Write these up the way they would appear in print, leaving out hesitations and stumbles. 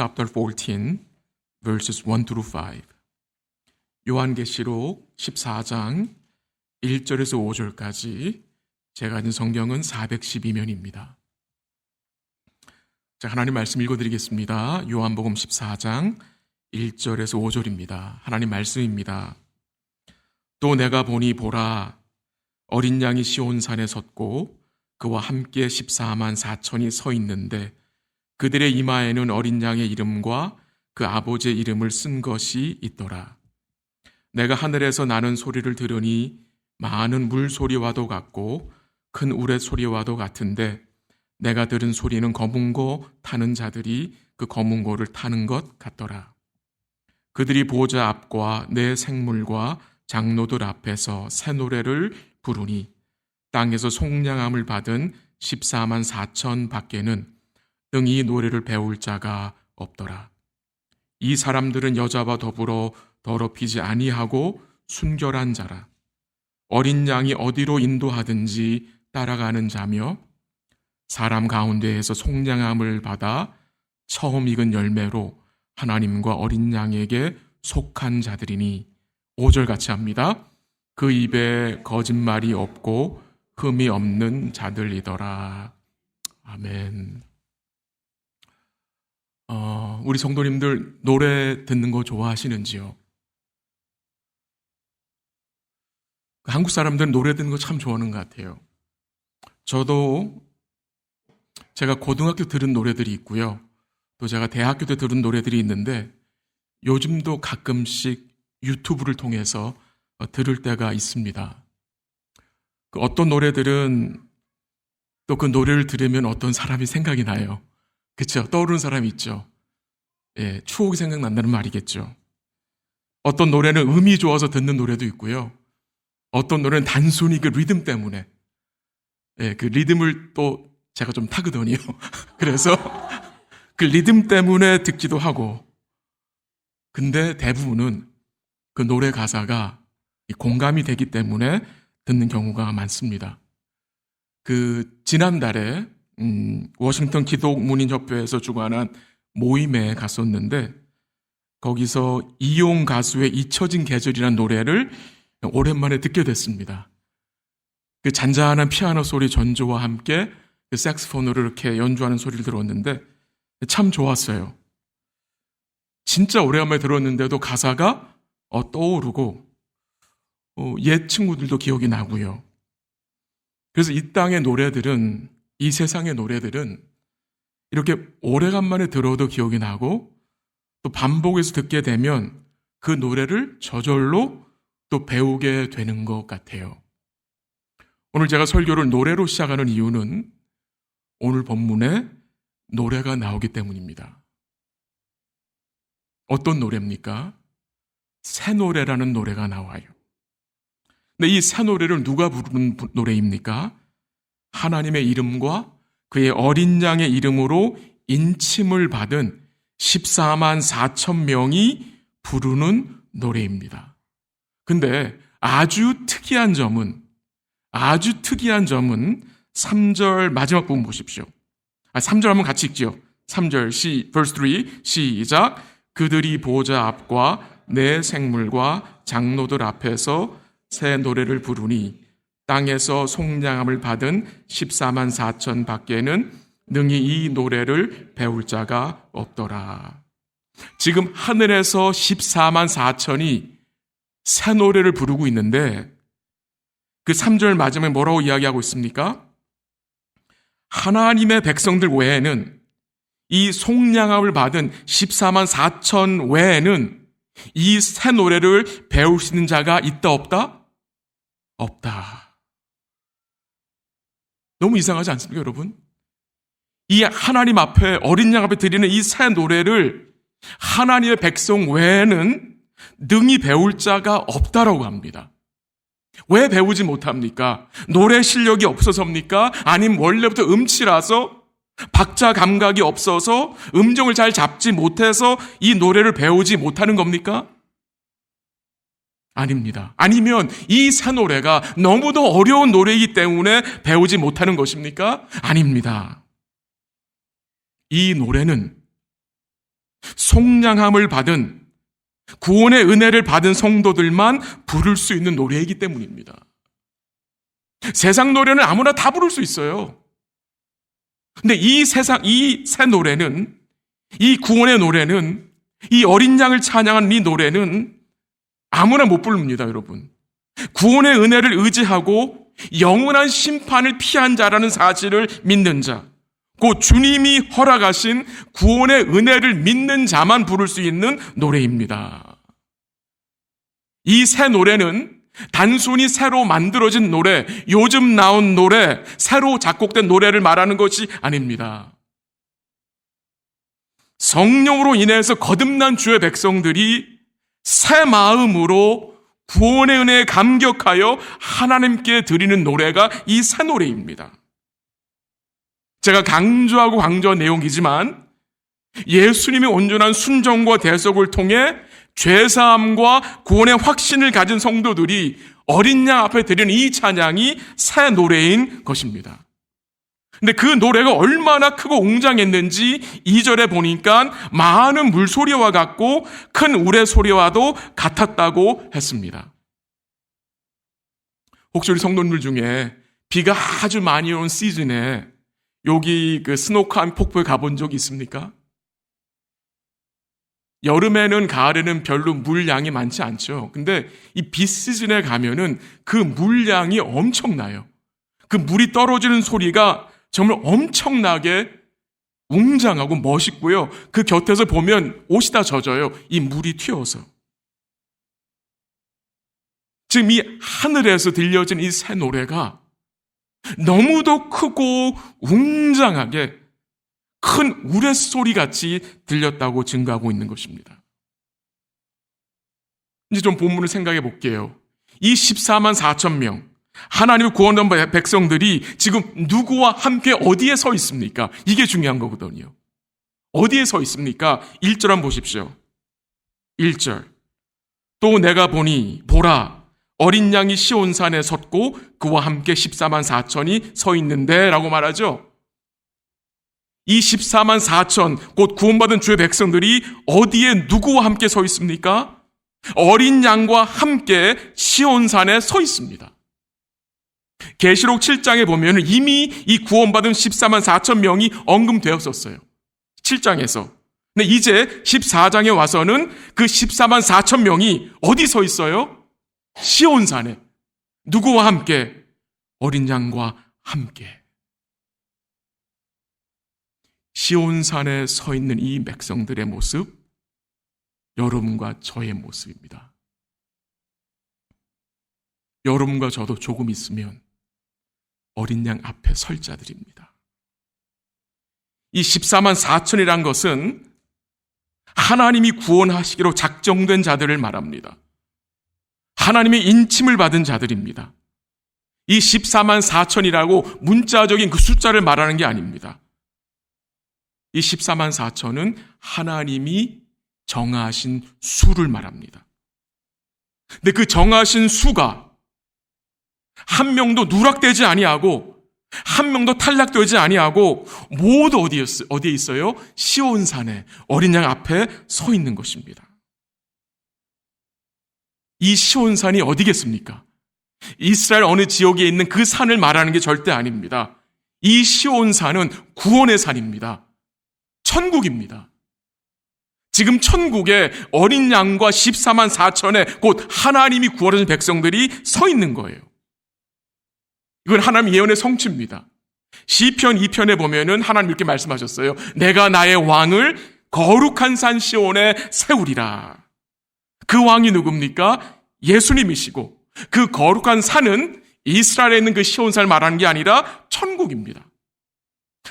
chapter 14, verses 1 through 5. 요한계시록 14장 1절에서 5절까지 제가 가진 성경은 412면입니다. 자, 하나님 말씀 읽어드리겠습니다. 요한복음 14장 1절에서 5절입니다. 하나님 말씀입니다. 또 내가 보니 보라, 어린 양이 시온산에 섰고 그와 함께 14만 4천이 서 있는데 그들의 이마에는 어린 양의 이름과 그 아버지의 이름을 쓴 것이 있더라. 내가 하늘에서 나는 소리를 들으니 많은 물소리와도 같고 큰 우레 소리와도 같은데 내가 들은 소리는 검은 고 타는 자들이 그 검은 고를 타는 것 같더라. 그들이 보좌 앞과 내 생물과 장로들 앞에서 새 노래를 부르니 땅에서 속량함을 받은 14만 4천 밖에는 등이 노래를 배울 자가 없더라. 이 사람들은 여자와 더불어 더럽히지 아니하고 순결한 자라. 어린 양이 어디로 인도하든지 따라가는 자며 사람 가운데에서 속량함을 받아 처음 익은 열매로 하나님과 어린 양에게 속한 자들이니 5절 같이 합니다. 그 입에 거짓말이 없고 흠이 없는 자들이더라. 아멘. 우리 성도님들 노래 듣는 거 좋아하시는지요? 한국 사람들은 노래 듣는 거 참 좋아하는 것 같아요. 저도 제가 고등학교 들은 노래들이 있고요. 또 제가 대학교 때 들은 노래들이 있는데 요즘도 가끔씩 유튜브를 통해서 들을 때가 있습니다. 어떤 노래들은 또 그 노래를 들으면 어떤 사람이 생각이 나요. 그렇죠? 떠오르는 사람이 있죠. 예, 추억이 생각난다는 말이겠죠. 어떤 노래는 음이 좋아서 듣는 노래도 있고요. 어떤 노래는 단순히 그 리듬 때문에, 예, 그 리듬을 또 제가 좀 타거든요. 그래서 그 리듬 때문에 듣기도 하고, 근데 대부분은 그 노래 가사가 공감이 되기 때문에 듣는 경우가 많습니다. 지난달에 워싱턴 기독문인협회에서 주관한 모임에 갔었는데 거기서 이용 가수의 잊혀진 계절이라는 노래를 오랜만에 듣게 됐습니다. 그 잔잔한 피아노 소리 전조와 함께 그 색스폰으로 이렇게 연주하는 소리를 들었는데 참 좋았어요. 진짜 오랜만에 들었는데도 가사가 떠오르고 옛 친구들도 기억이 나고요. 그래서 이 땅의 노래들은, 이 세상의 노래들은 이렇게 오래간만에 들어도 기억이 나고 또 반복해서 듣게 되면 그 노래를 저절로 또 배우게 되는 것 같아요. 오늘 제가 설교를 노래로 시작하는 이유는 오늘 본문에 노래가 나오기 때문입니다. 어떤 노래입니까? 새 노래라는 노래가 나와요. 근데 이 새 노래를 누가 부르는 노래입니까? 하나님의 이름과 그의 어린 양의 이름으로 인침을 받은 14만 4천 명이 부르는 노래입니다. 근데 아주 특이한 점은 3절 마지막 부분 보십시오. 3절 한번 같이 읽죠. 3절 verse 3 시작. 그들이 보좌 앞과 내 생물과 장로들 앞에서 새 노래를 부르니 땅에서 속량함을 받은 14만 4천 밖에는 능히 이 노래를 배울 자가 없더라. 지금 하늘에서 14만 4천이 새 노래를 부르고 있는데 그 3절 마지막에 뭐라고 이야기하고 있습니까? 하나님의 백성들 외에는 이 속량함을 받은 14만 4천 외에는 이 새 노래를 배울 수 있는 자가 있다 없다? 없다. 너무 이상하지 않습니까, 여러분? 이 하나님 앞에, 어린 양 앞에 드리는 이 새 노래를 하나님의 백성 외에는 능히 배울 자가 없다라고 합니다. 왜 배우지 못합니까? 노래 실력이 없어서입니까? 아니면 원래부터 음치라서, 박자 감각이 없어서, 음정을 잘 잡지 못해서 이 노래를 배우지 못하는 겁니까? 아닙니다. 아니면 이 새 노래가 너무도 어려운 노래이기 때문에 배우지 못하는 것입니까? 아닙니다. 이 노래는 속량함을 받은, 구원의 은혜를 받은 성도들만 부를 수 있는 노래이기 때문입니다. 세상 노래는 아무나 다 부를 수 있어요. 근데 이 새 노래는, 이 구원의 노래는, 이 어린 양을 찬양하는 이 노래는 아무나 못 부릅니다, 여러분. 구원의 은혜를 의지하고 영원한 심판을 피한 자라는 사실을 믿는 자, 곧 주님이 허락하신 구원의 은혜를 믿는 자만 부를 수 있는 노래입니다. 이 새 노래는 단순히 새로 만들어진 노래, 요즘 나온 노래, 새로 작곡된 노래를 말하는 것이 아닙니다. 성령으로 인해서 거듭난 주의 백성들이 새 마음으로 구원의 은혜에 감격하여 하나님께 드리는 노래가 이 새 노래입니다. 제가 강조한 내용이지만 예수님의 온전한 순종과 대속을 통해 죄사함과 구원의 확신을 가진 성도들이 어린 양 앞에 드리는 이 찬양이 새 노래인 것입니다. 근데 그 노래가 얼마나 크고 웅장했는지 2절에 보니까 많은 물소리와 같고 큰 우레소리와도 같았다고 했습니다. 혹시 우리 성도님들 중에 비가 아주 많이 온 시즌에 여기 스노크함 폭포에 가본 적이 있습니까? 여름에는 가을에는 별로 물량이 많지 않죠. 근데 이 비 시즌에 가면은 그 물량이 엄청나요. 그 물이 떨어지는 소리가 정말 엄청나게 웅장하고 멋있고요. 그 곁에서 보면 옷이 다 젖어요. 이 물이 튀어서. 지금 이 하늘에서 들려진 이 새 노래가 너무도 크고 웅장하게 큰 우레소리 같이 들렸다고 증거하고 있는 것입니다. 이제 좀 본문을 생각해 볼게요. 이 14만 4천 명, 하나님의 구원받은 백성들이 지금 누구와 함께 어디에 서 있습니까? 이게 중요한 거거든요. 어디에 서 있습니까? 1절 한번 보십시오. 1절. 또 내가 보니 보라 어린 양이 시온산에 섰고 그와 함께 14만 4천이 서 있는데 라고 말하죠. 이 14만 4천 곧 구원받은 주의 백성들이 어디에 누구와 함께 서 있습니까? 어린 양과 함께 시온산에 서 있습니다. 계시록 7장에 보면 이미 이 구원받은 14만 4천 명이 언급되었었어요. 7장에서. 근데 이제 14장에 와서는 그 14만 4천 명이 어디 서 있어요? 시온산에. 누구와 함께? 어린 양과 함께. 시온산에 서 있는 이 백성들의 모습, 여러분과 저의 모습입니다. 여러분과 저도 조금 있으면 어린 양 앞에 설 자들입니다. 이 14만 4천이란 것은 하나님이 구원하시기로 작정된 자들을 말합니다. 하나님의 인침을 받은 자들입니다. 이 14만 4천이라고 문자적인 그 숫자를 말하는 게 아닙니다. 이 14만 4천은 하나님이 정하신 수를 말합니다. 근데 그 정하신 수가 한 명도 누락되지 아니하고 한 명도 탈락되지 아니하고 모두 어디에 있어요? 시온산에 어린 양 앞에 서 있는 것입니다. 이 시온산이 어디겠습니까? 이스라엘 어느 지역에 있는 그 산을 말하는 게 절대 아닙니다. 이 시온산은 구원의 산입니다. 천국입니다. 지금 천국에 어린 양과 14만 4천의 곧 하나님이 구원하신 백성들이 서 있는 거예요. 이건 하나님 예언의 성취입니다. 시편 2편에 보면은 하나님 이렇게 말씀하셨어요. 내가 나의 왕을 거룩한 산 시온에 세우리라. 그 왕이 누굽니까? 예수님이시고 그 거룩한 산은 이스라엘에 있는 그 시온산을 말하는 게 아니라 천국입니다.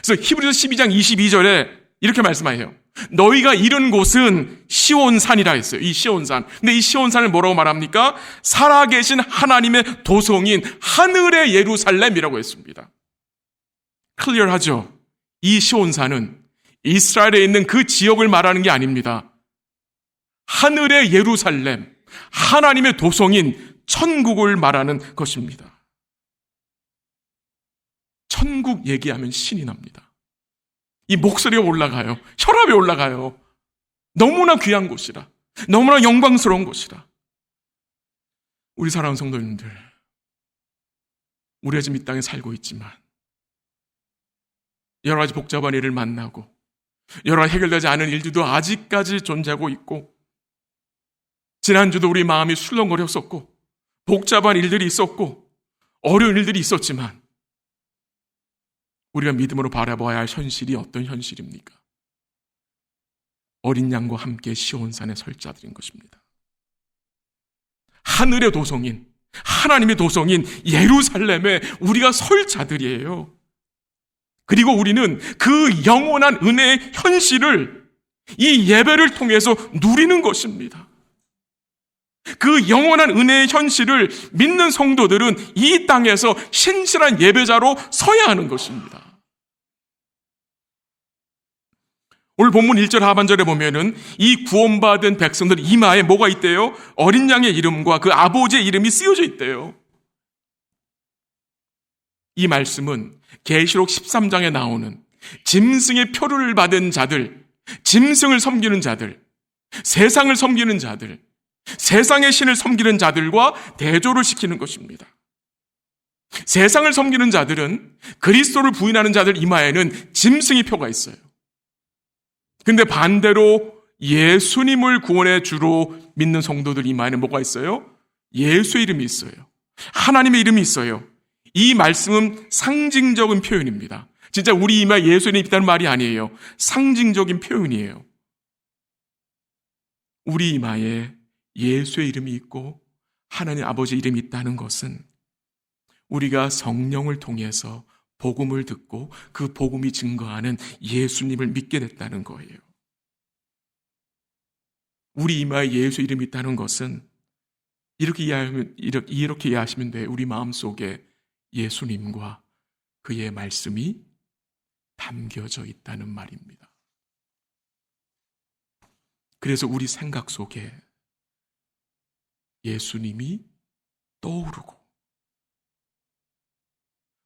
그래서 히브리서 12장 22절에 이렇게 말씀해요. 너희가 이른 곳은 시온산이라 했어요. 이 시온산. 근데 이 시온산을 뭐라고 말합니까? 살아계신 하나님의 도성인 하늘의 예루살렘이라고 했습니다. 클리어하죠? 이 시온산은 이스라엘에 있는 그 지역을 말하는 게 아닙니다. 하늘의 예루살렘, 하나님의 도성인 천국을 말하는 것입니다. 천국 얘기하면 신이 납니다. 이 목소리가 올라가요. 혈압이 올라가요. 너무나 귀한 곳이라. 너무나 영광스러운 곳이라. 우리 사랑하는 성도님들, 우리가 지금 이 땅에 살고 있지만 여러 가지 복잡한 일을 만나고 여러 가지 해결되지 않은 일들도 아직까지 존재하고 있고, 지난주도 우리 마음이 술렁거렸었고 복잡한 일들이 있었고 어려운 일들이 있었지만, 우리가 믿음으로 바라봐야 할 현실이 어떤 현실입니까? 어린 양과 함께 시온산에 설 자들인 것입니다. 하늘의 도성인, 하나님의 도성인 예루살렘에 우리가 설 자들이에요. 그리고 우리는 그 영원한 은혜의 현실을 이 예배를 통해서 누리는 것입니다. 그 영원한 은혜의 현실을 믿는 성도들은 이 땅에서 신실한 예배자로 서야 하는 것입니다. 오늘 본문 1절 하반절에 보면은 이 구원받은 백성들 이마에 뭐가 있대요? 어린 양의 이름과 그 아버지의 이름이 쓰여져 있대요. 이 말씀은 계시록 13장에 나오는 짐승의 표를 받은 자들, 짐승을 섬기는 자들, 세상을 섬기는 자들, 세상의 신을 섬기는 자들과 대조를 시키는 것입니다. 세상을 섬기는 자들은 그리스도를 부인하는 자들 이마에는 짐승의 표가 있어요. 근데 반대로 예수님을 구원의 주로 믿는 성도들 이마에는 뭐가 있어요? 예수의 이름이 있어요. 하나님의 이름이 있어요. 이 말씀은 상징적인 표현입니다. 진짜 우리 이마에 예수의 이름이 있다는 말이 아니에요. 상징적인 표현이에요. 우리 이마에 예수의 이름이 있고 하나님 아버지의 이름이 있다는 것은 우리가 성령을 통해서 복음을 듣고 그 복음이 증거하는 예수님을 믿게 됐다는 거예요. 우리 이마에 예수의 이름이 있다는 것은 이렇게 이해하시면 돼요. 우리 마음속에 예수님과 그의 말씀이 담겨져 있다는 말입니다. 그래서 우리 생각 속에 예수님이 떠오르고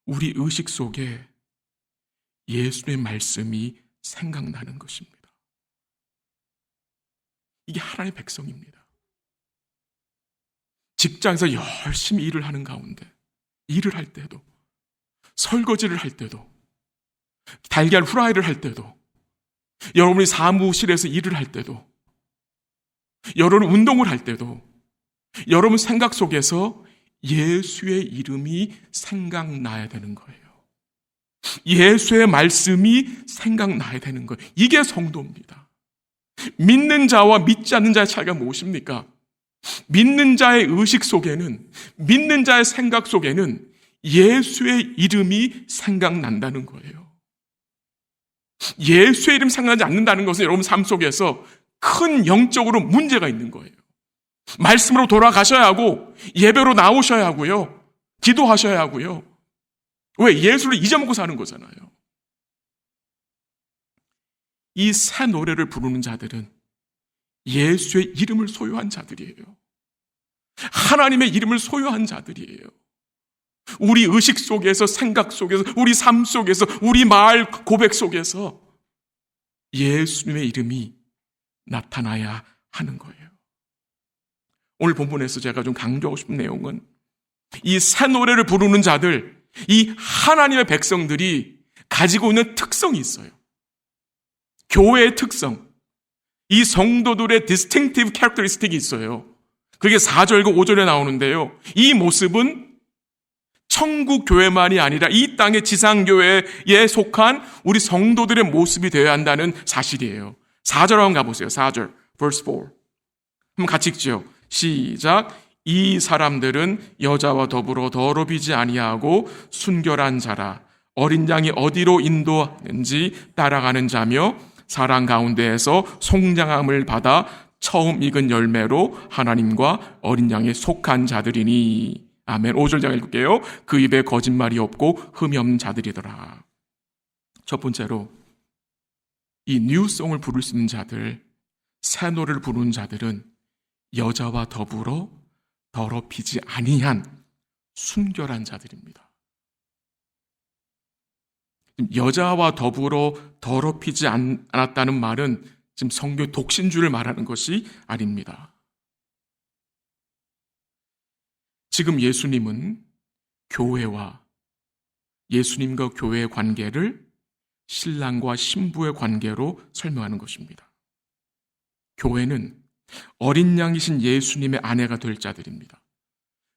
우리 의식 속에 예수의 말씀이 생각나는 것입니다. 이게 하나님의 백성입니다. 직장에서 열심히 일을 하는 가운데, 일을 할 때도, 설거지를 할 때도, 달걀 후라이를 할 때도, 여러분이 사무실에서 일을 할 때도, 여러분 운동을 할 때도, 여러분 생각 속에서 예수의 이름이 생각나야 되는 거예요. 예수의 말씀이 생각나야 되는 거예요. 이게 성도입니다. 믿는 자와 믿지 않는 자의 차이가 무엇입니까? 믿는 자의 의식 속에는, 믿는 자의 생각 속에는 예수의 이름이 생각난다는 거예요. 예수의 이름 생각나지 않는다는 것은 여러분 삶 속에서 큰 영적으로 문제가 있는 거예요. 말씀으로 돌아가셔야 하고 예배로 나오셔야 하고요. 기도하셔야 하고요. 왜? 예수를 잊어먹고 사는 거잖아요. 이 새 노래를 부르는 자들은 예수의 이름을 소유한 자들이에요. 하나님의 이름을 소유한 자들이에요. 우리 의식 속에서, 생각 속에서, 우리 삶 속에서, 우리 말 고백 속에서 예수님의 이름이 나타나야 하는 거예요. 오늘 본문에서 제가 좀 강조하고 싶은 내용은 이 새 노래를 부르는 자들, 이 하나님의 백성들이 가지고 있는 특성이 있어요. 교회의 특성, 이 성도들의 distinctive characteristic이 있어요. 그게 4절과 5절에 나오는데요. 이 모습은 천국 교회만이 아니라 이 땅의 지상교회에 속한 우리 성도들의 모습이 되어야 한다는 사실이에요. 4절 한번 가보세요. 4절, verse 4. 한번 같이 읽죠. 시작. 이 사람들은 여자와 더불어 더럽히지 아니하고 순결한 자라. 어린 양이 어디로 인도하는지 따라가는 자며 사랑 가운데에서 송장함을 받아 처음 익은 열매로 하나님과 어린 양에 속한 자들이니. 아멘. 5절 장 읽을게요. 그 입에 거짓말이 없고 흠이 없는 자들이더라. 첫 번째로 이 뉴송을 부를 수 있는 자들, 새 노래를 부르는 자들은 여자와 더불어 더럽히지 아니한 순결한 자들입니다. 여자와 더불어 더럽히지 않았다는 말은 지금 성경 독신주를 말하는 것이 아닙니다. 지금 예수님은 예수님과 교회의 관계를 신랑과 신부의 관계로 설명하는 것입니다. 교회는 어린 양이신 예수님의 아내가 될 자들입니다.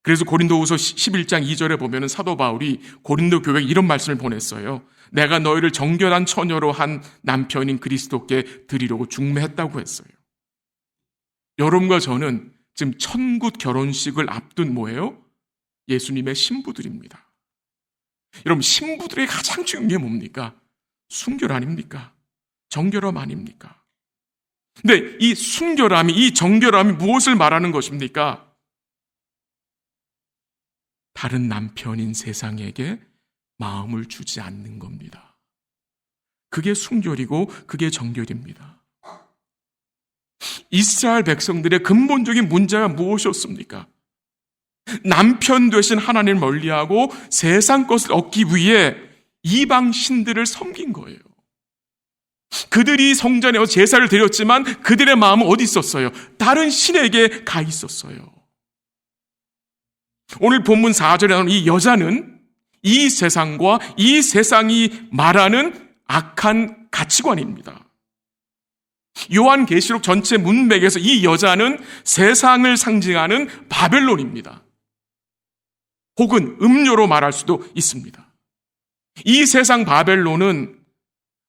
그래서 고린도후서 11장 2절에 보면 사도 바울이 고린도 교회에 이런 말씀을 보냈어요. 내가 너희를 정결한 처녀로 한 남편인 그리스도께 드리려고 중매했다고 했어요. 여러분과 저는 지금 천국 결혼식을 앞둔 뭐예요? 예수님의 신부들입니다. 여러분, 신부들의 가장 중요한 게 뭡니까? 순결 아닙니까? 정결함 아닙니까? 근데 이 순결함이, 이 정결함이 무엇을 말하는 것입니까? 다른 남편인 세상에게 마음을 주지 않는 겁니다. 그게 순결이고 그게 정결입니다. 이스라엘 백성들의 근본적인 문제가 무엇이었습니까? 남편 되신 하나님을 멀리하고 세상 것을 얻기 위해 이방 신들을 섬긴 거예요. 그들이 성전에 와서 제사를 드렸지만 그들의 마음은 어디 있었어요? 다른 신에게 가 있었어요. 오늘 본문 4절에 나오는 이 여자는 이 세상과 이 세상이 말하는 악한 가치관입니다. 요한계시록 전체 문맥에서 이 여자는 세상을 상징하는 바벨론입니다. 혹은 음료로 말할 수도 있습니다. 이 세상 바벨론은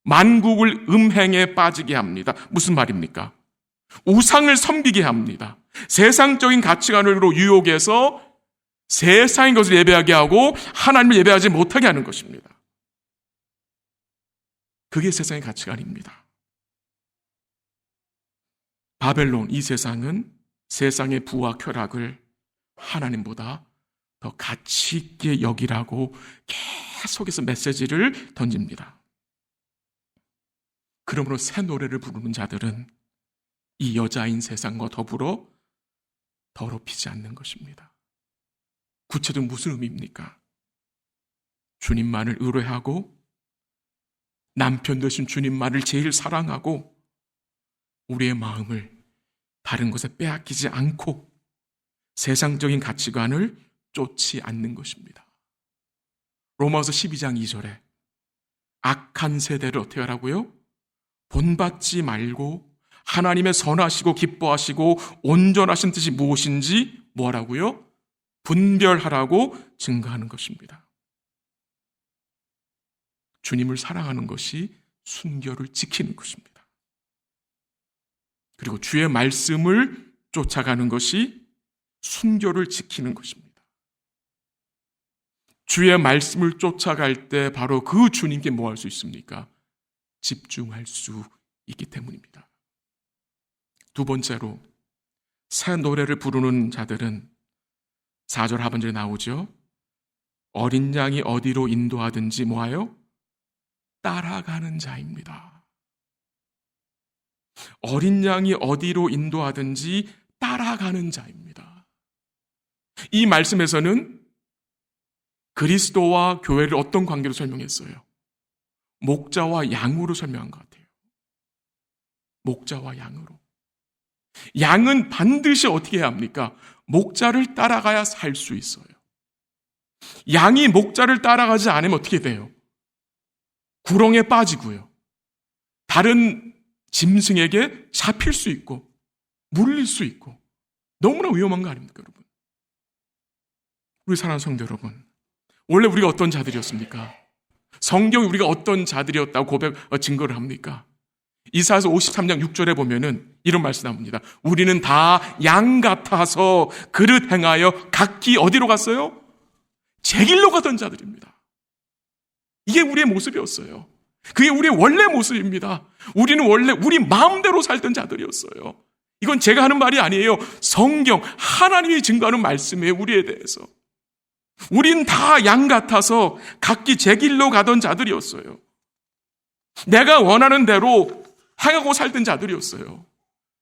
만국을 음행에 빠지게 합니다. 무슨 말입니까? 우상을 섬기게 합니다. 세상적인 가치관으로 유혹해서 세상의 것을 예배하게 하고 하나님을 예배하지 못하게 하는 것입니다. 그게 세상의 가치관입니다. 바벨론, 이 세상은 세상의 부와 쾌락을 하나님보다 더 가치 있게 여기라고 계속해서 메시지를 던집니다. 그러므로 새 노래를 부르는 자들은 이 여자인 세상과 더불어 더럽히지 않는 것입니다. 구체적으로 무슨 의미입니까? 주님만을 의뢰하고 남편 되신 주님만을 제일 사랑하고 우리의 마음을 다른 것에 빼앗기지 않고 세상적인 가치관을 쫓지 않는 것입니다. 로마서 12장 2절에 악한 세대를 어떻게 하라고요? 본받지 말고 하나님의 선하시고 기뻐하시고 온전하신 뜻이 무엇인지 뭐하라고요? 분별하라고 증거하는 것입니다. 주님을 사랑하는 것이 순결을 지키는 것입니다. 그리고 주의 말씀을 쫓아가는 것이 순결을 지키는 것입니다. 주의 말씀을 쫓아갈 때 바로 그 주님께 뭐 할 수 있습니까? 집중할 수 있기 때문입니다. 두 번째로 새 노래를 부르는 자들은 4절 하반절에 나오죠. 어린 양이 어디로 인도하든지 뭐하여? 따라가는 자입니다. 어린 양이 어디로 인도하든지 따라가는 자입니다. 이 말씀에서는 그리스도와 교회를 어떤 관계로 설명했어요? 목자와 양으로 설명한 것 같아요. 목자와 양으로. 양은 반드시 어떻게 해야 합니까? 목자를 따라가야 살 수 있어요. 양이 목자를 따라가지 않으면 어떻게 돼요? 구렁에 빠지고요. 다른 짐승에게 잡힐 수 있고 물릴 수 있고 너무나 위험한 거 아닙니까, 여러분? 우리 사랑하는 성도 여러분, 원래 우리가 어떤 자들이었습니까? 성경이 우리가 어떤 자들이었다고 증거를 합니까? 이사야서 53장 6절에 보면은 이런 말씀 나옵니다. 우리는 다 양 같아서 그릇 행하여 각기 어디로 갔어요? 제 길로 가던 자들입니다. 이게 우리의 모습이었어요. 그게 우리의 원래 모습입니다. 우리는 원래 우리 마음대로 살던 자들이었어요. 이건 제가 하는 말이 아니에요. 성경, 하나님이 증거하는 말씀이에요, 우리에 대해서. 우린 다 양 같아서 각기 제 길로 가던 자들이었어요. 내가 원하는 대로 행하고 살던 자들이었어요.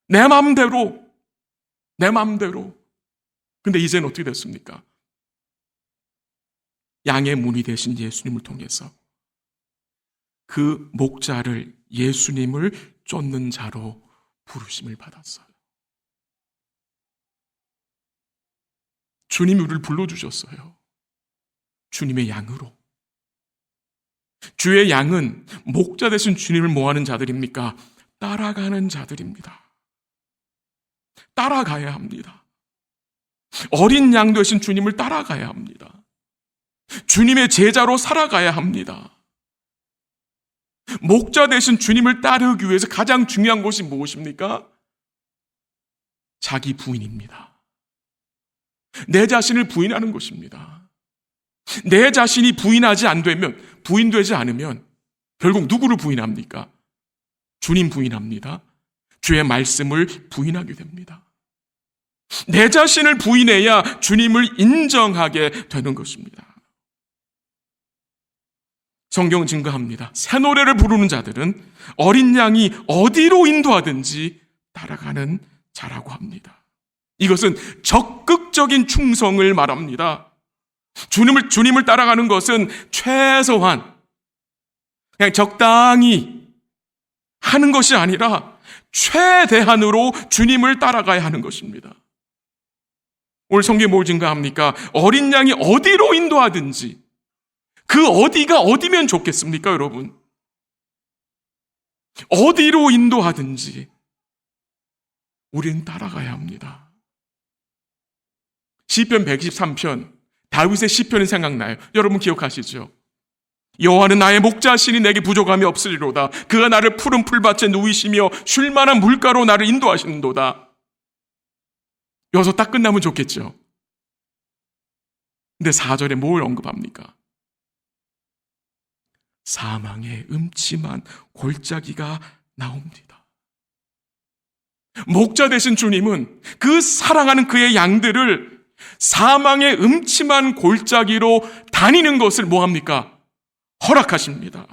내 마음대로. 근데 이제는 어떻게 됐습니까? 양의 문이 되신 예수님을 통해서 그 목자를, 예수님을 쫓는 자로 부르심을 받았어요. 주님이 우리를 불러주셨어요. 주님의 양으로. 주의 양은 목자 되신 주님을 뭐하는 자들입니까? 따라가는 자들입니다. 따라가야 합니다. 어린 양 되신 주님을 따라가야 합니다. 주님의 제자로 살아가야 합니다. 목자 되신 주님을 따르기 위해서 가장 중요한 것이 무엇입니까? 자기 부인입니다. 내 자신을 부인하는 것입니다. 내 자신이 부인되지 않으면 결국 누구를 부인합니까? 주님 부인합니다. 주의 말씀을 부인하게 됩니다. 내 자신을 부인해야 주님을 인정하게 되는 것입니다. 성경은 증거합니다. 새 노래를 부르는 자들은 어린 양이 어디로 인도하든지 따라가는 자라고 합니다. 이것은 적극적인 충성을 말합니다. 주님을 따라가는 것은 최소한 그냥 적당히 하는 것이 아니라 최대한으로 주님을 따라가야 하는 것입니다. 오늘 성경에 뭘 증거합니까? 어린 양이 어디로 인도하든지 그 어디가 어디면 좋겠습니까, 여러분? 어디로 인도하든지 우리는 따라가야 합니다. 시편 123편, 다윗의 시편이 생각나요. 여러분 기억하시죠? 여호와는 나의 목자시니 내게 부족함이 없으리로다. 그가 나를 푸른 풀밭에 누이시며 쉴 만한 물가로 나를 인도하시는도다. 여기서 딱 끝나면 좋겠죠. 근데 4절에 뭘 언급합니까? 사망의 음침한 골짜기가 나옵니다. 목자 되신 주님은 그 사랑하는 그의 양들을 사망의 음침한 골짜기로 다니는 것을 뭐합니까? 허락하십니다.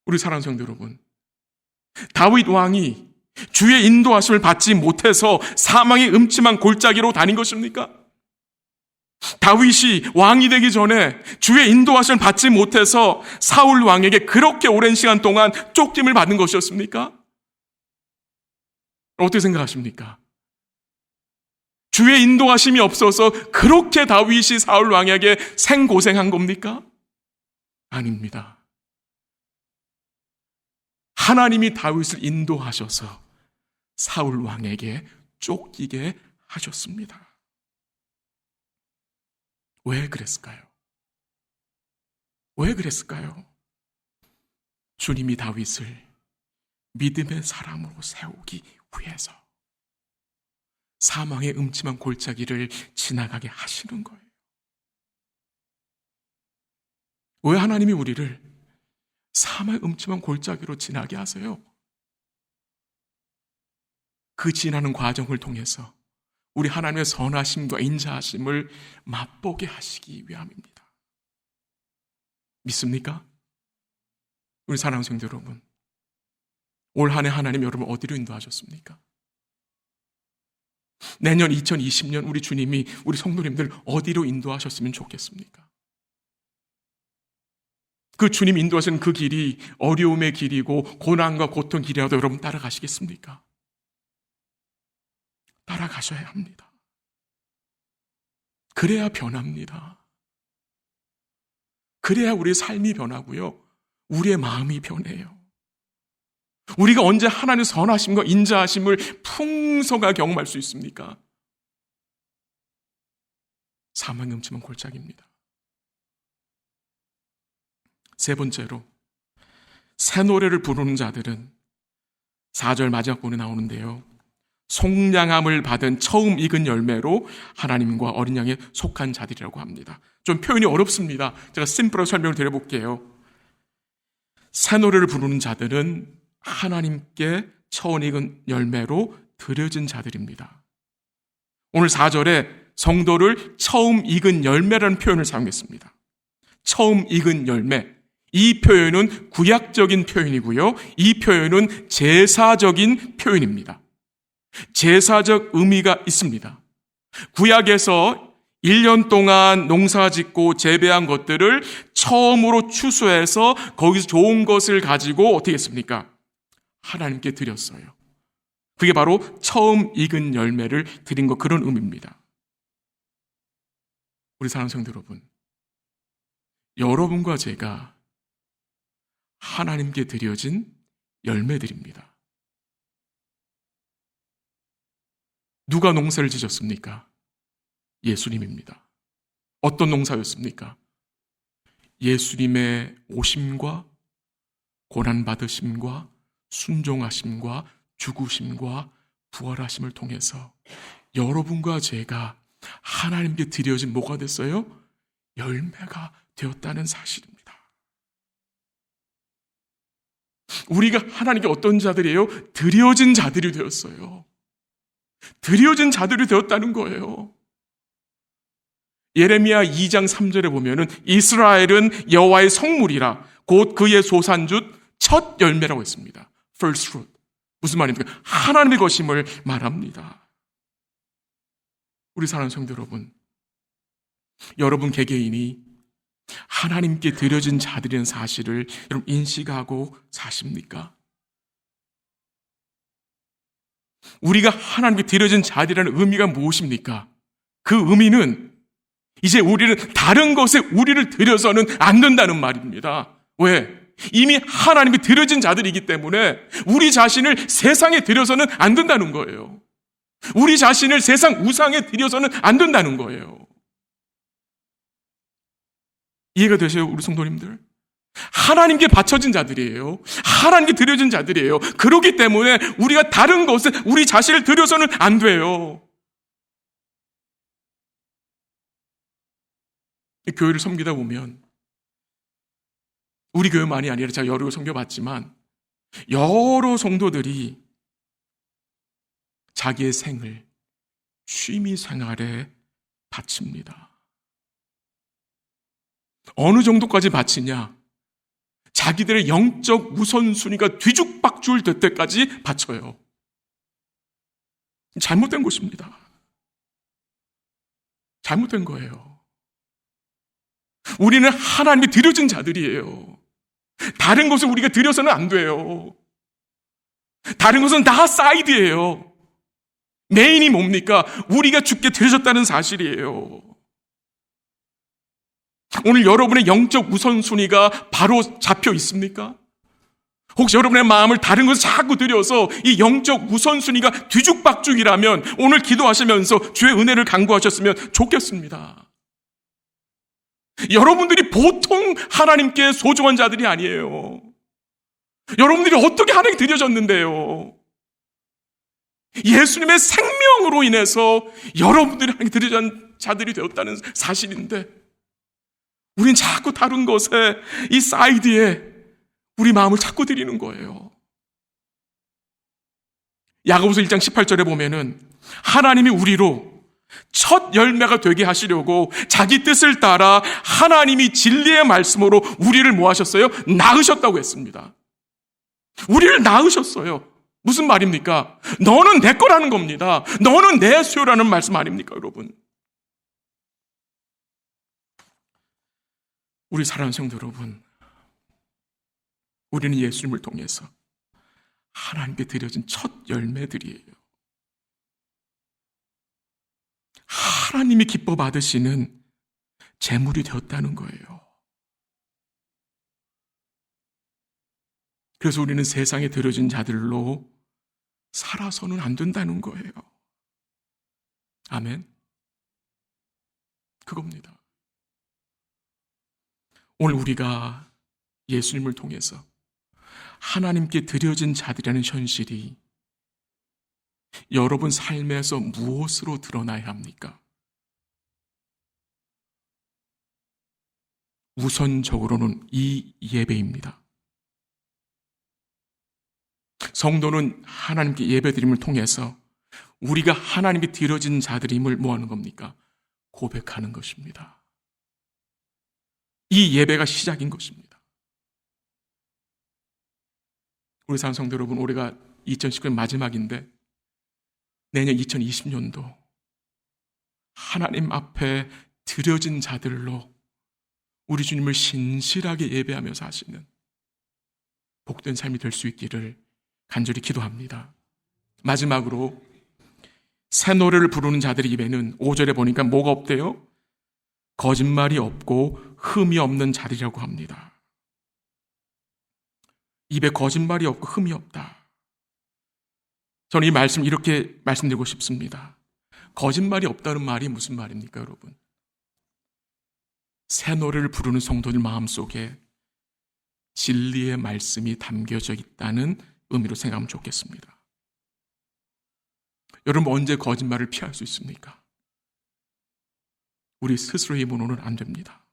우리 사랑하는 성도 여러분, 다윗 왕이 주의 인도하심을 받지 못해서 사망의 음침한 골짜기로 다닌 것입니까? 다윗이 왕이 되기 전에 주의 인도하심을 받지 못해서 사울 왕에게 그렇게 오랜 시간 동안 쫓김을 받은 것이었습니까? 어떻게 생각하십니까? 주의 인도하심이 없어서 그렇게 다윗이 사울 왕에게 생고생한 겁니까? 아닙니다. 하나님이 다윗을 인도하셔서 사울 왕에게 쫓기게 하셨습니다. 왜 그랬을까요? 왜 그랬을까요? 주님이 다윗을 믿음의 사람으로 세우기 위해서 사망의 음침한 골짜기를 지나가게 하시는 거예요. 왜 하나님이 우리를 사망의 음침한 골짜기로 지나게 하세요? 그 지나는 과정을 통해서 우리 하나님의 선하심과 인자하심을 맛보게 하시기 위함입니다. 믿습니까? 우리 사랑하는 성도 여러분, 올 한 해 하나님 여러분 어디로 인도하셨습니까? 내년 2020년 우리 주님이 우리 성도님들 어디로 인도하셨으면 좋겠습니까? 그 주님 인도하시는 그 길이 어려움의 길이고 고난과 고통 길이라도 여러분 따라가시겠습니까? 따라가셔야 합니다. 그래야 변합니다. 그래야 우리의 삶이 변하고요. 우리의 마음이 변해요. 우리가 언제 하나님의 선하심과 인자하심을 풍성하게 경험할 수 있습니까? 사망의 음침한 골짜기입니다. 세 번째로 새 노래를 부르는 자들은 4절 마지막 부분에 나오는데요. 속량함을 받은 처음 익은 열매로 하나님과 어린 양에 속한 자들이라고 합니다. 좀 표현이 어렵습니다. 제가 심플하게 설명을 드려볼게요. 새 노래를 부르는 자들은 하나님께 처음 익은 열매로 드려진 자들입니다. 오늘 4절에 성도를 처음 익은 열매라는 표현을 사용했습니다. 처음 익은 열매. 이 표현은 구약적인 표현이고요. 이 표현은 제사적인 표현입니다. 제사적 의미가 있습니다. 구약에서 1년 동안 농사 짓고 재배한 것들을 처음으로 추수해서 거기서 좋은 것을 가지고 어떻게 했습니까? 하나님께 드렸어요. 그게 바로 처음 익은 열매를 드린 것, 그런 의미입니다. 우리 사랑하는 성도 여러분, 여러분과 제가 하나님께 드려진 열매들입니다. 누가 농사를 지셨습니까? 예수님입니다. 어떤 농사였습니까? 예수님의 오심과 고난받으심과 순종하심과 죽으심과 부활하심을 통해서 여러분과 제가 하나님께 드려진 뭐가 됐어요? 열매가 되었다는 사실입니다. 우리가 하나님께 어떤 자들이에요? 드려진 자들이 되었어요. 드려진 자들이 되었다는 거예요. 예레미야 2장 3절에 보면은 이스라엘은 여호와의 성물이라 곧 그의 소산주 첫 열매라고 했습니다. First fruit. 무슨 말입니까? 하나님의 것임을 말합니다. 우리 사랑하는 성도 여러분, 여러분 개개인이 하나님께 드려진 자들이라는 사실을 여러분 인식하고 사십니까? 우리가 하나님께 드려진 자들이라는 의미가 무엇입니까? 그 의미는 이제 우리는 다른 것에 우리를 드려서는 안 된다는 말입니다. 왜? 이미 하나님께 드려진 자들이기 때문에 우리 자신을 세상에 드려서는 안 된다는 거예요. 우리 자신을 세상 우상에 드려서는 안 된다는 거예요. 이해가 되세요, 우리 성도님들? 하나님께 바쳐진 자들이에요. 하나님께 드려진 자들이에요. 그렇기 때문에 우리가 다른 것에 우리 자신을 드려서는 안 돼요. 교회를 섬기다 보면 우리 교회만이 아니라 제가 여러 교회 섬겨봤지만 여러 성도들이 자기의 생을 취미 생활에 바칩니다. 어느 정도까지 바치냐? 자기들의 영적 우선순위가 뒤죽박죽 될 때까지 바쳐요. 잘못된 것입니다. 잘못된 거예요. 우리는 하나님이 드려진 자들이에요. 다른 것을 우리가 드려서는 안 돼요. 다른 것은 다 사이드예요. 메인이 뭡니까? 우리가 주께 드려졌다는 사실이에요. 오늘 여러분의 영적 우선순위가 바로 잡혀 있습니까? 혹시 여러분의 마음을 다른 것을 자꾸 드려서 이 영적 우선순위가 뒤죽박죽이라면 오늘 기도하시면서 주의 은혜를 간구하셨으면 좋겠습니다. 여러분들이 보통 하나님께 소중한 자들이 아니에요. 여러분들이 어떻게 하나님께 드려졌는데요? 예수님의 생명으로 인해서 여러분들이 하나님께 드려진 자들이 되었다는 사실인데 우린 자꾸 다른 것에 이 사이드에 우리 마음을 자꾸 드리는 거예요. 야고보서 1장 18절에 보면은 하나님이 우리로 첫 열매가 되게 하시려고 자기 뜻을 따라 하나님이 진리의 말씀으로 우리를 뭐 하셨어요? 낳으셨다고 했습니다. 우리를 낳으셨어요. 무슨 말입니까? 너는 내 거라는 겁니다. 너는 내 수요라는 말씀 아닙니까, 여러분? 우리 사랑하는 성도 여러분, 우리는 예수님을 통해서 하나님께 드려진 첫 열매들이에요. 하나님이 기뻐 받으시는 재물이 되었다는 거예요. 그래서 우리는 세상에 드려진 자들로 살아서는 안 된다는 거예요. 아멘. 그겁니다. 오늘 우리가 예수님을 통해서 하나님께 드려진 자들이라는 현실이 여러분 삶에서 무엇으로 드러나야 합니까? 우선적으로는 이 예배입니다. 성도는 하나님께 예배드림을 통해서 우리가 하나님께 드려진 자들임을 뭐 하는 겁니까? 고백하는 것입니다. 이 예배가 시작인 것입니다. 우리 사랑 성도 여러분, 올해가 2019년 마지막인데 내년 2020년도 하나님 앞에 드려진 자들로 우리 주님을 신실하게 예배하며 사시는 복된 삶이 될 수 있기를 간절히 기도합니다. 마지막으로 새 노래를 부르는 자들의 입에는 5절에 보니까 뭐가 없대요? 거짓말이 없고 흠이 없는 자리라고 합니다. 입에 거짓말이 없고 흠이 없다. 저는 이 말씀 이렇게 말씀드리고 싶습니다. 거짓말이 없다는 말이 무슨 말입니까, 여러분? 새 노래를 부르는 성도들 마음속에 진리의 말씀이 담겨져 있다는 의미로 생각하면 좋겠습니다. 여러분, 언제 거짓말을 피할 수 있습니까? 우리 스스로의 입으로는 안 됩니다.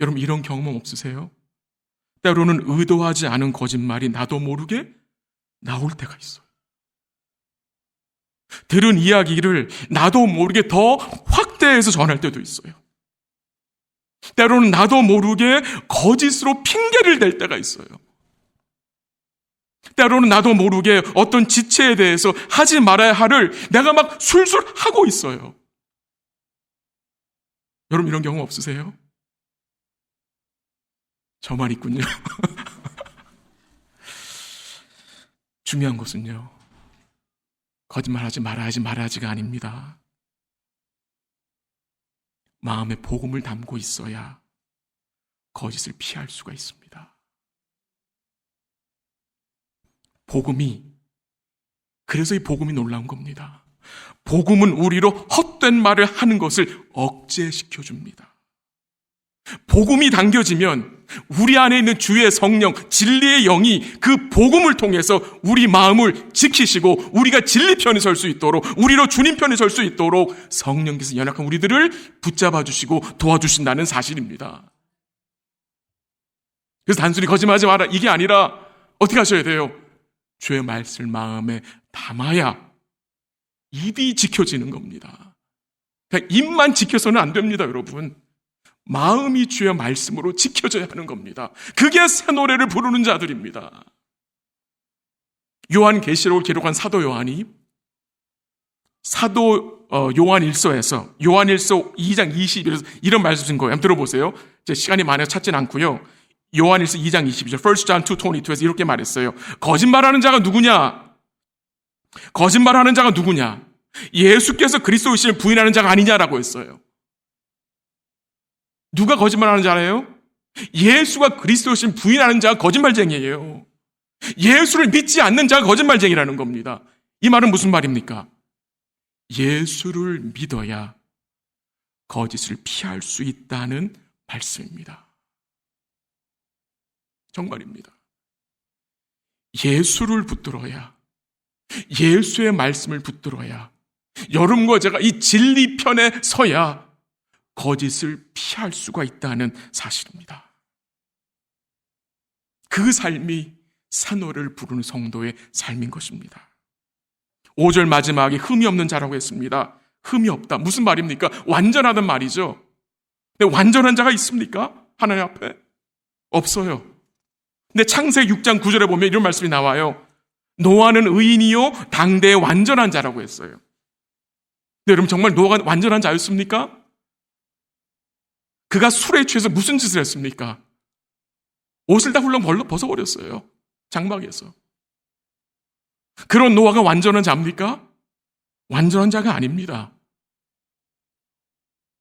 여러분, 이런 경험 없으세요? 때로는 의도하지 않은 거짓말이 나도 모르게 나올 때가 있어요. 들은 이야기를 나도 모르게 더 확대해서 전할 때도 있어요. 때로는 나도 모르게 거짓으로 핑계를 댈 때가 있어요. 때로는 나도 모르게 어떤 지체에 대해서 하지 말아야 할을 내가 막 술술 하고 있어요. 여러분, 이런 경험 없으세요? 저만 있군요. 중요한 것은요, 거짓말하지 말아야지가 아닙니다. 마음에 복음을 담고 있어야 거짓을 피할 수가 있습니다. 그래서 이 복음이 놀라운 겁니다. 복음은 우리로 헛된 말을 하는 것을 억제시켜줍니다. 복음이 당겨지면 우리 안에 있는 주의 성령, 진리의 영이 그 복음을 통해서 우리 마음을 지키시고 우리가 진리 편에 설 수 있도록, 우리로 주님 편에 설 수 있도록 성령께서 연약한 우리들을 붙잡아 주시고 도와주신다는 사실입니다. 그래서 단순히 거짓말하지 마라 이게 아니라 어떻게 하셔야 돼요? 주의 말씀을 마음에 담아야 입이 지켜지는 겁니다. 그냥 입만 지켜서는 안 됩니다, 여러분. 마음이 주의 말씀으로 지켜져야 하는 겁니다. 그게 새 노래를 부르는 자들입니다. 요한계시록을 기록한 사도 요한이 사도 요한일서에서 요한일서 2장 21절에서 이런 말씀 쓴 거예요. 한번 들어보세요. 제 시간이 많아서 찾진 않고요. 요한일서 2장 22절 1 John 2:22에서 이렇게 말했어요. 거짓말하는 자가 누구냐? 거짓말하는 자가 누구냐? 예수께서 그리스도이심을 부인하는 자가 아니냐라고 했어요. 누가 거짓말하는 자예요? 예수가 그리스도이심을 부인하는 자가 거짓말쟁이에요. 예수를 믿지 않는 자가 거짓말쟁이라는 겁니다. 이 말은 무슨 말입니까? 예수를 믿어야 거짓을 피할 수 있다는 말씀입니다. 정말입니다. 예수를 붙들어야, 예수의 말씀을 붙들어야, 여러분과 제가 이 진리 편에 서야 거짓을 피할 수가 있다는 사실입니다. 그 삶이 새 노래를 부르는 성도의 삶인 것입니다. 5절 마지막에 흠이 없는 자라고 했습니다. 흠이 없다. 무슨 말입니까? 완전하단 말이죠. 근데 완전한 자가 있습니까? 하나님 앞에? 없어요. 근데 창세기 6장 9절에 보면 이런 말씀이 나와요. 노아는 의인이요 당대의 완전한 자라고 했어요. 근데 여러분, 정말 노아가 완전한 자였습니까? 그가 술에 취해서 무슨 짓을 했습니까? 옷을 다 훌렁 벗어버렸어요. 장막에서. 그런 노아가 완전한 자입니까? 완전한 자가 아닙니다.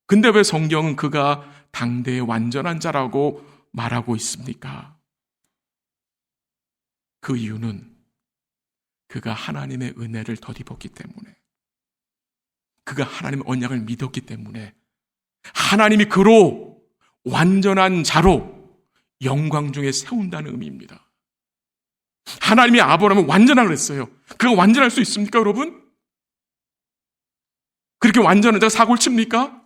근데 왜 성경은 그가 당대의 완전한 자라고 말하고 있습니까? 그 이유는 그가 하나님의 은혜를 덧입었기 때문에, 그가 하나님의 언약을 믿었기 때문에 하나님이 그로 완전한 자로 영광 중에 세운다는 의미입니다. 하나님이 아브라함을 완전하라 그랬어요. 그가 완전할 수 있습니까, 여러분? 그렇게 완전한 자가 사고를 칩니까?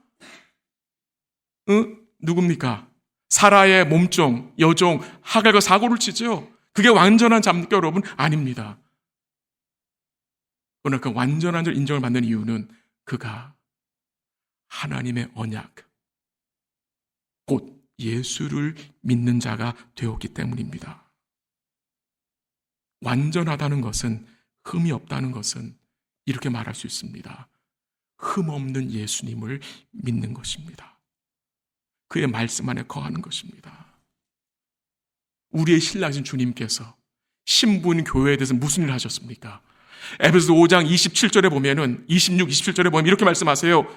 누굽니까? 사라의 몸종, 여종, 하갈과 사고를 치죠. 그게 완전한 자입니까, 여러분? 아닙니다. 그러나 그 완전한 자를 인정을 받는 이유는 그가 하나님의 언약, 곧 예수를 믿는 자가 되었기 때문입니다. 완전하다는 것은, 흠이 없다는 것은 이렇게 말할 수 있습니다. 흠 없는 예수님을 믿는 것입니다. 그의 말씀 안에 거하는 것입니다. 우리의 신랑이신 주님께서 신부인 교회에 대해서 무슨 일을 하셨습니까? 에베소서 5장 27절에 보면은 26, 27절에 보면 이렇게 말씀하세요.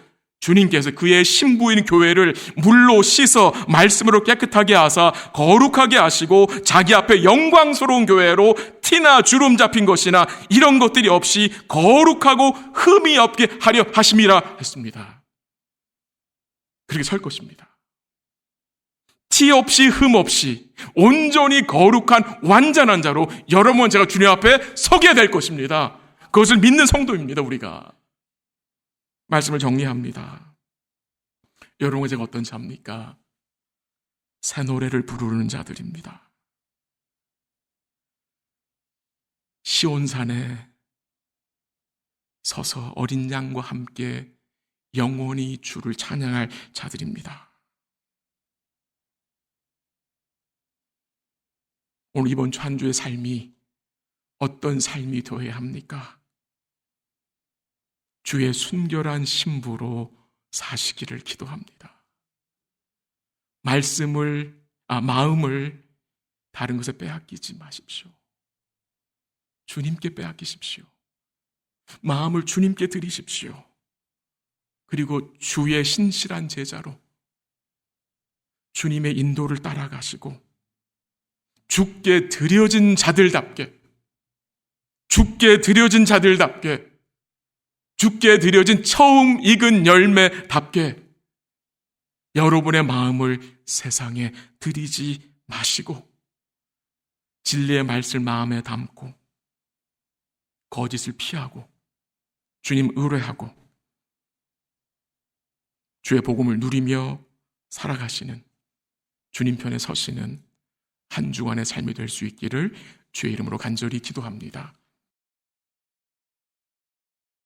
주님께서 그의 신부인 교회를 물로 씻어 말씀으로 깨끗하게 하사 거룩하게 하시고 자기 앞에 영광스러운 교회로 티나 주름 잡힌 것이나 이런 것들이 없이 거룩하고 흠이 없게 하려 하심이라 했습니다. 그렇게 설 것입니다. 티 없이 흠 없이 온전히 거룩한 완전한 자로 여러분 제가 주님 앞에 서게 될 것입니다. 그것을 믿는 성도입니다. 우리가. 말씀을 정리합니다. 여러분 제가 어떤 자입니까? 새 노래를 부르는 자들입니다. 시온산에 서서 어린 양과 함께 영원히 주를 찬양할 자들입니다. 오늘 이번 주 한 주의 삶이 어떤 삶이 되어야 합니까? 주의 순결한 신부로 사시기를 기도합니다. 마음을 다른 것에 빼앗기지 마십시오. 주님께 빼앗기십시오. 마음을 주님께 드리십시오. 그리고 주의 신실한 제자로 주님의 인도를 따라가시고 주께 드려진 자들답게 주께 드려진 처음 익은 열매답게 여러분의 마음을 세상에 드리지 마시고 진리의 말씀을 마음에 담고 거짓을 피하고 주님 의뢰하고 주의 복음을 누리며 살아가시는 주님 편에 서시는 한 주간의 삶이 될 수 있기를 주의 이름으로 간절히 기도합니다.